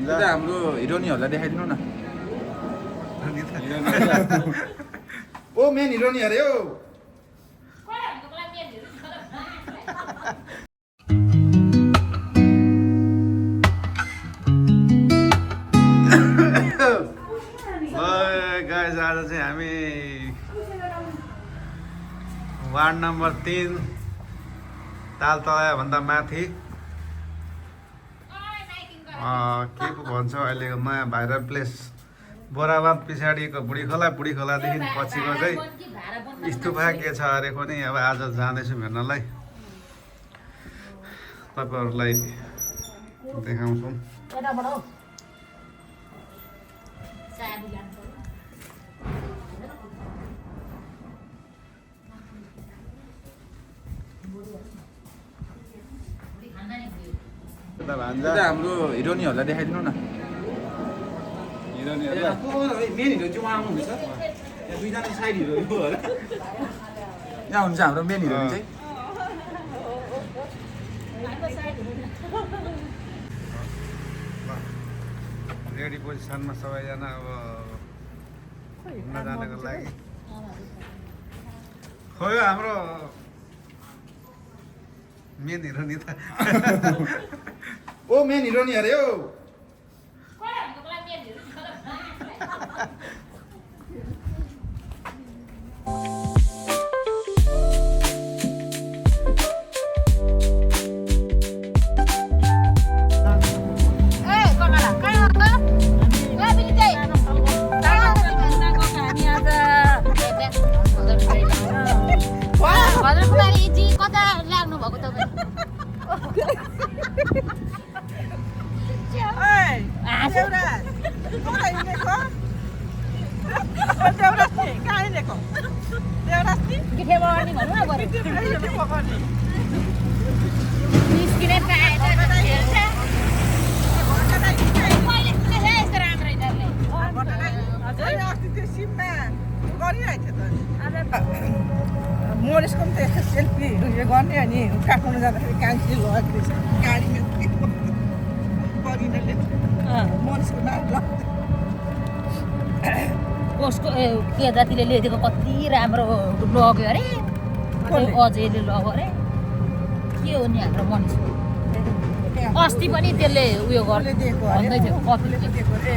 हाम्रो हिरोनीहरूलाई देखाइदिनु न ओ मेन हिरोनी अरे हो गाइस आज चाहिँ हामी वार्ड नम्बर 3 तालतला भन्दा माथि के पो भन्छ अहिलेको नयाँ भाइरल प्लेस बोराबाद पछाडिको बुढी खोलादेखि पछिको चाहिँ स्तुपा के छ अरे पनि अब आज जाँदैछु हेर्नलाई तपाईँहरूलाई देखाउँछौँ हाम्रो हिरोनीहरूलाई देखाइदिनु न मेन हिरो चाहिँ उहाँ आउनुहुँदैछ दुईजना साइड हिरो यहाँ हुन्छ हाम्रो मेन हिरो चाहिँ रेडी पोजिसनमा सबैजना अब घुम्न जानको लागि खोइ हाम्रो मेन हिरो नि त ओ मेन हिरोनी अरे हो मोरेसको पनि त्यस्तो सेल्फी उयो गर्ने अनि काठमाडौँ जाँदाखेरि कान्छी लगेको गाडीमा गरिनले मोरेसको नाम कसको के जातिले ल्याइदिएको कति राम्रो लग्यो अरे अजयले लग्यो अरे के हो नि हाम्रो मनिषको अस्ति पनि त्यसले उयो गर्दै थियो भन्दै थियो कतिले दिएको ए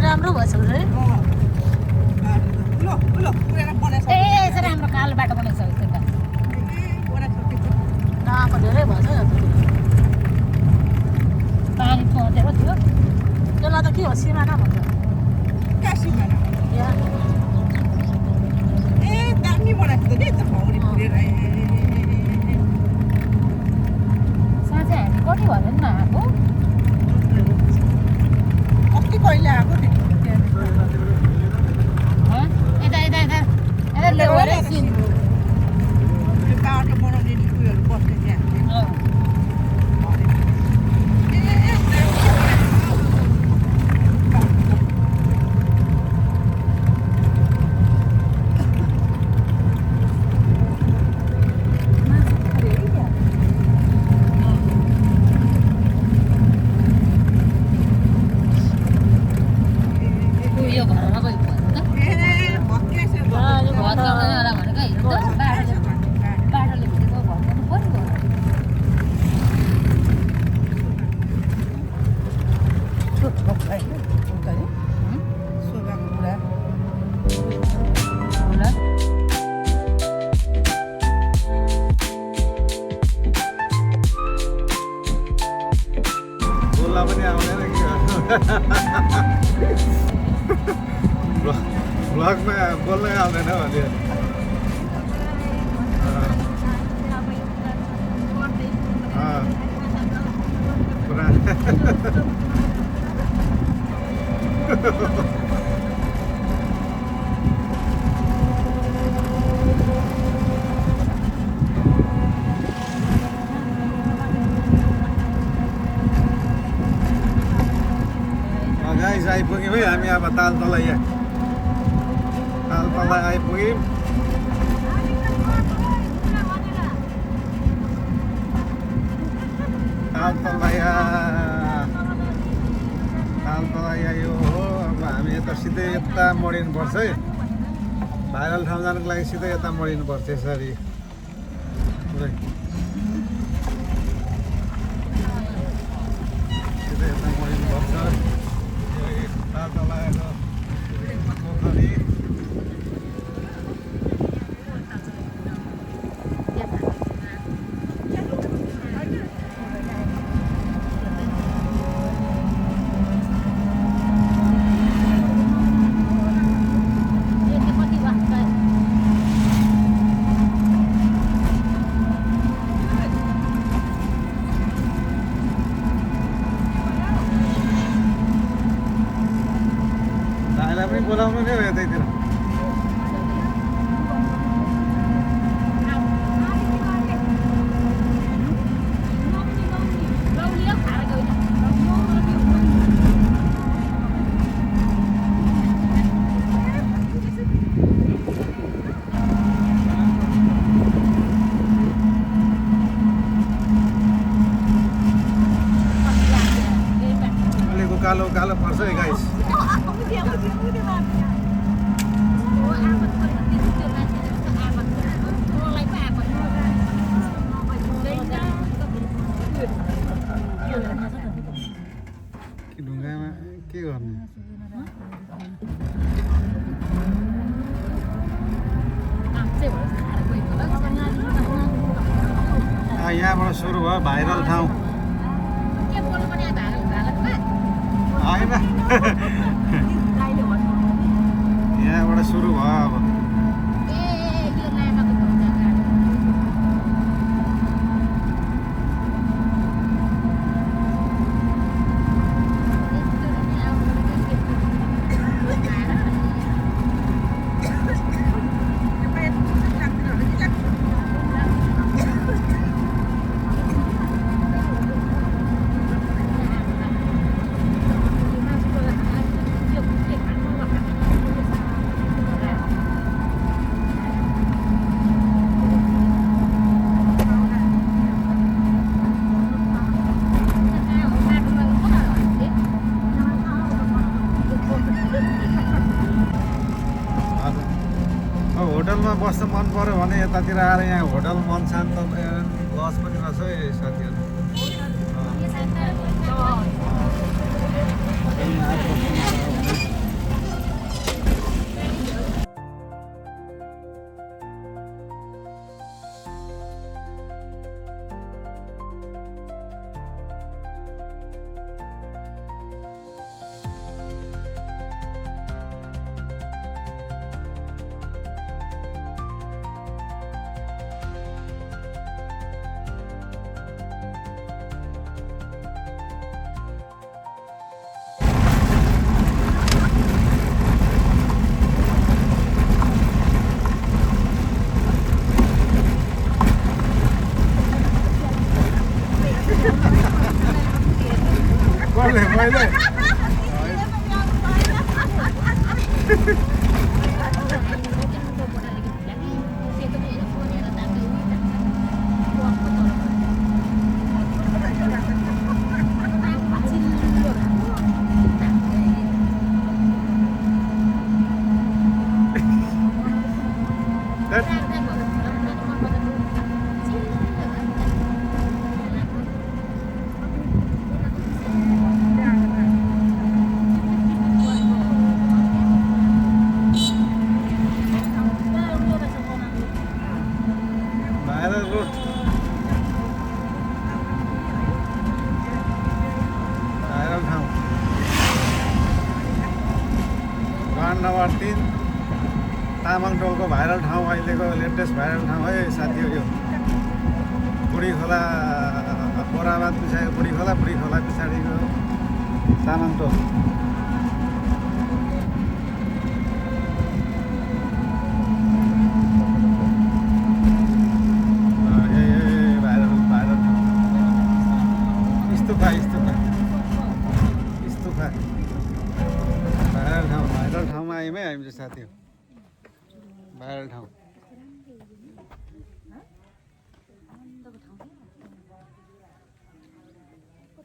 राम्रो भएछ राम्रो कालो बाटो बनाएको छ धेरै भएछ पानी पहुँचेको थियो त्यसलाई त के हो सिमाना भन्छ साँच्चै हामी कति भन्यो नि आएको अस्ति कहिले आएको यता ल्याउनु सिन बाटो बनाउने उयोहरू बस्ने त्यहाँ पनि आउँदैन भ्लगमा बोल्नै आउँदैन भने गाइस आइपुग्यौँ है हामी अब तालतला आइपुग्यौँ। तालतला यो हो। अब हामी यता सिधै यता मोडिनुपर्छ है, भाइरल ठाउँ जानुको लागि सिधै यता मोडिनुपर्छ यसरी पुरै सिधै यता मोडिनुपर्छ। तालतलाको पोखरी बोलाउनु नै हो यतैतिर। अलिक कालो कालो पर्छ है गाइस। ढुङ्गामा के गर्ने? यहाँबाट सुरु भयो भाइरल ठाउँ होइन। यहाँबाट सुरु भयो अब। होटलमा बस्न मन पऱ्यो भने यतातिर आएर यहाँ होटल मन शान्त लज पनि रहेछ है साथीहरू। मैले नम्बर 3 तामाङटोलको भाइरल ठाउँ, अहिलेको लेटेस्ट भाइरल ठाउँ है साथी। यो बुढी खोला बोराबाद पछाडिको बुढी खोला पछाडिको तामाङटोल। स्तूपा गयौँ है हामी चाहिँ साथी भाइरल ठाउँ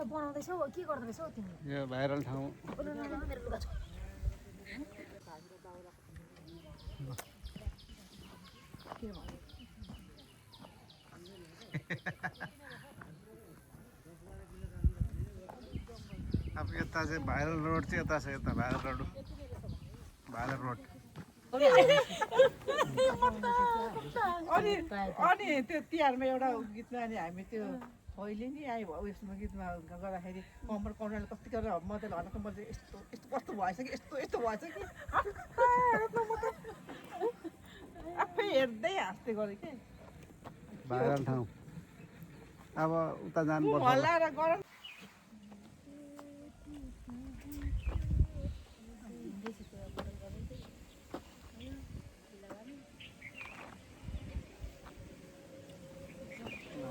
बनाउँदैछौ के गर्दैछौ तिमी यो भाइरल ठाउँ अब यता चाहिँ भाइरल रोड चाहिँ यता छ यता भाइरल रोड अनि त्यो तिहारमा एउटा गीतमा अनि हामी त्यो अहिले नि आयो उयसमा गीतमा गर्दाखेरि कम्मर कौडाले कति गरेर मजाले हल्का म चाहिँ यस्तो यस्तो कस्तो भएछ कि यस्तो भएछ कि आफै हेर्दै हाँस्दै गरेँ कि भाइरल ठाउँ अब उता जानुपर्छ हल्लाएर गरम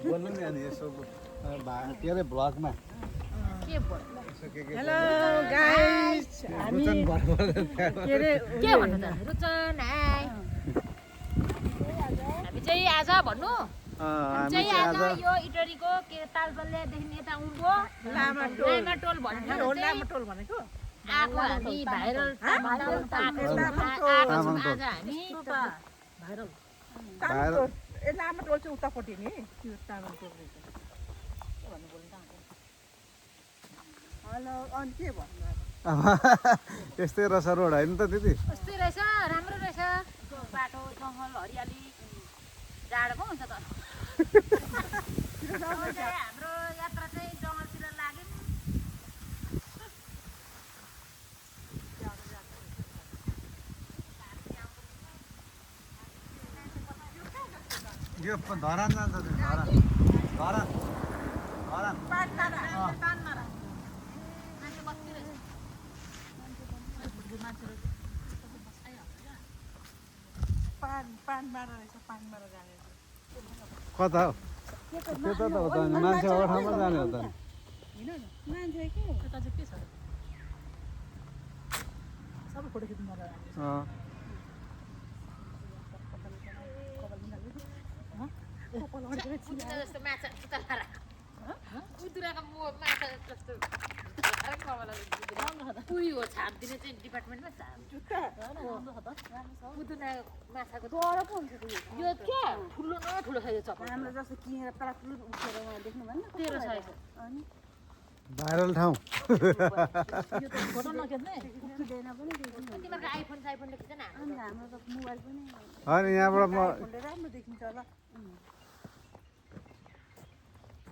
बोल्नु नि अनि यसो के अरे भ्लगमा के भयो हेलो गाइस हामी रुचन भएर के अरे के भन्नु त रुचन हाय हामी चाहिँ आज भन्नु हामी चाहिँ चाहिँ आज आज यो इटरीको के तालबल्लेदेखि यता उनको लामा टोल भन्ने ठाउँ चाहिँ लामा टोल भनेको आएको हामी भाइरल तामाङ टोल। आज हामी भाइरल तामाङ टोल ए लामा टोल चाहिँ उतापट्टि नि त्यो तामाङ टोल रहेछ हेलो अनि के भन्नु अब यस्तै रहेछ रोड होइन त दिदी कस्तै रहेछ राम्रो रहेछ बाटो जङ्गल हरियाली जाडो पो हुन्छ त हाम्रो यात्रा चाहिँ जङ्गलतिर लाग्यो यो धरान जान्छ त्यो धरान धरान धरान पानमारा मान्छे कति रहेछ मान्छेहरू पानमारा रहेछ पानमारा जाने कता हो त्यता त हो त अनि मान्छे अरू ठाउँमा जाने हो त अनि मान्छे के यता चाहिँ के छ सबै फोटो खिच्नु मन लाग्यो कुतुरा जस्तो माछा उतारा कुतुराको माछा जस्तो उयो हो छापिदिने चाहिँ डिपार्टमेन्टमा जुत्ता कुतुरा माछाको तर पो हुन्छ यो क्या ठुलो न ठुलो छ यो चक्कर हाम्रो जस्तो किनेर तरातुल उठेर उहाँ देख्नु भएन 13 साइज अनि भाइरल ठाउँ यो त फोटो नखिच्ने उठ्दैन पनि तिमीहरूको आइफोन साइफोनले खिच्छ न अनि हाम्रो त मोबाइल पनि अनि यहाँबाट म फोनले राम्रो देखिन्छ होला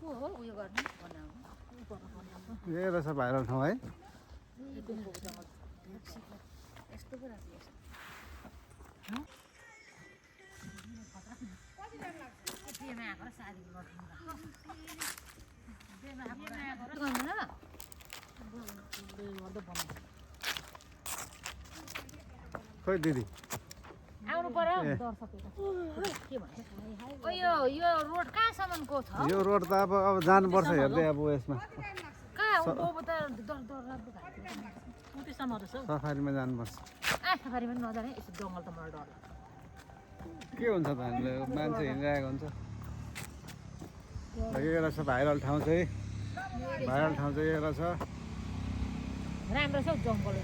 को हो उयो गर्ने बनाउनु यही रहेछ भाइरल ठाउँ है यस्तो पो रहेछ बिहेमा आएको र शादी खोइ दिदी आउनु पर्यो के भन्छ यो रोड कहाँसम्मको छ यो रोड त अब जानुपर्छ हेर्दै अब यसमा कहाँ हो त उत्तिसम्म रहेछ हौ सफारीमा जानुपर्छ सफारीमा पनि नजाने यस्तो जङ्गल त मलाई डर लाग्छ के हुन्छ त हामीले मान्छे हिँडिरहेको हुन्छ यो रहेछ भाइरल ठाउँ चाहिँ यो रहेछ राम्रो छ हौ जङ्गल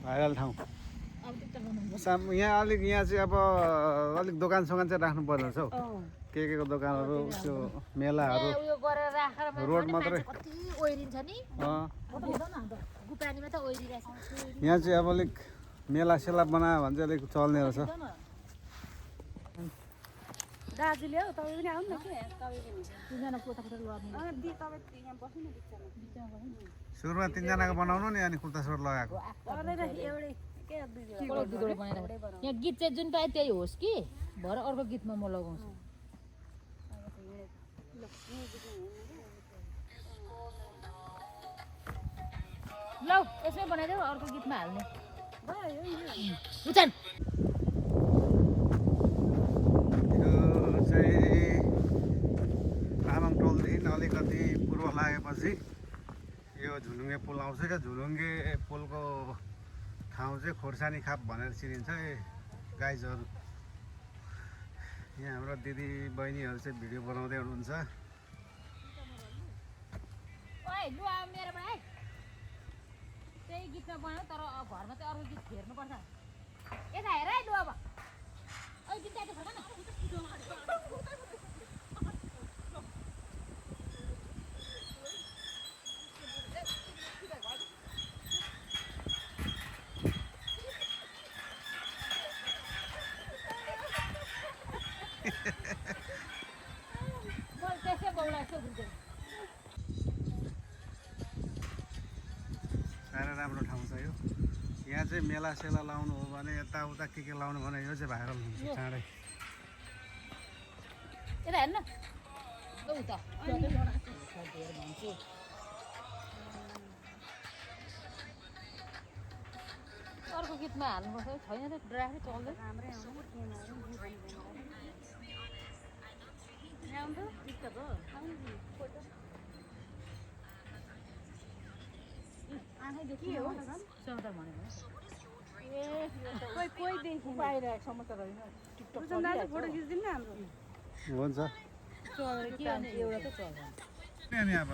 भाइरल ठाउँ अब त्यता यहाँ चाहिँ अब अलिक दोकान सोकान चाहिँ राख्नु पर्ने रहेछ हौ के को दोकानहरू त्यो मेलाहरू उयो गरेर राखेर रोड मात्रै कति ओइरिन्छ नि गुपानीमा त ओइरिरहेछ यहाँ चाहिँ अब अलिक मेला सेला बनायो भने चाहिँ अलिक चल्ने रहेछ दाजुले हौ तपाईँ पनि आउनु न के तिनजना पोतापोता लड्ने यहाँ बस्नु न बिचमा सुरुमा 3 जनाको बनाउनु नि अनि कुर्ता सुट लगाएको एउटै के यहाँ गीत चाहिँ जुन पाए त्यही होस् कि भएर अर्को गीतमा म लगाउँछु ल यसमै बनाइदेऊ अर्को गीतमा हाल्ने रुचन यो चाहिँ आएपछि यो झुलुङ्गे पुल आउँछ क्या झुलुङ्गे पुलको ठाउँ चाहिँ खोर्सानी खाप भनेर चिनिन्छ गाइजहरू यहाँ हाम्रो दिदी बहिनीहरू चाहिँ भिडियो बनाउँदै हुनुहुन्छ ओइ लु अब मेरोबाट है त्यही गीतमा बनाऊ तर घरमा चाहिँ अर्को गीत हेर्नुपर्छ यता हेर है लु अब ओइ गीत चाहिँ फर्क न बोल त्यसै बोला यसो बुझ्दैन साह्रै राम्रो ठाउँ छ यो यहाँ चाहिँ मेला सेला लाउनु हो भने यताउता के लाउनु भने यो चाहिँ भाइरल हुन्छ चाँडै यता हेर्न उ त अर्को गीतमा हाल्नुपर्छ छैन त ड्राफ्टै चल्दैन राम्रै पाइरहेको समाचार होइन टिकटक हुन्छ एउटा त चल्छ अनि अब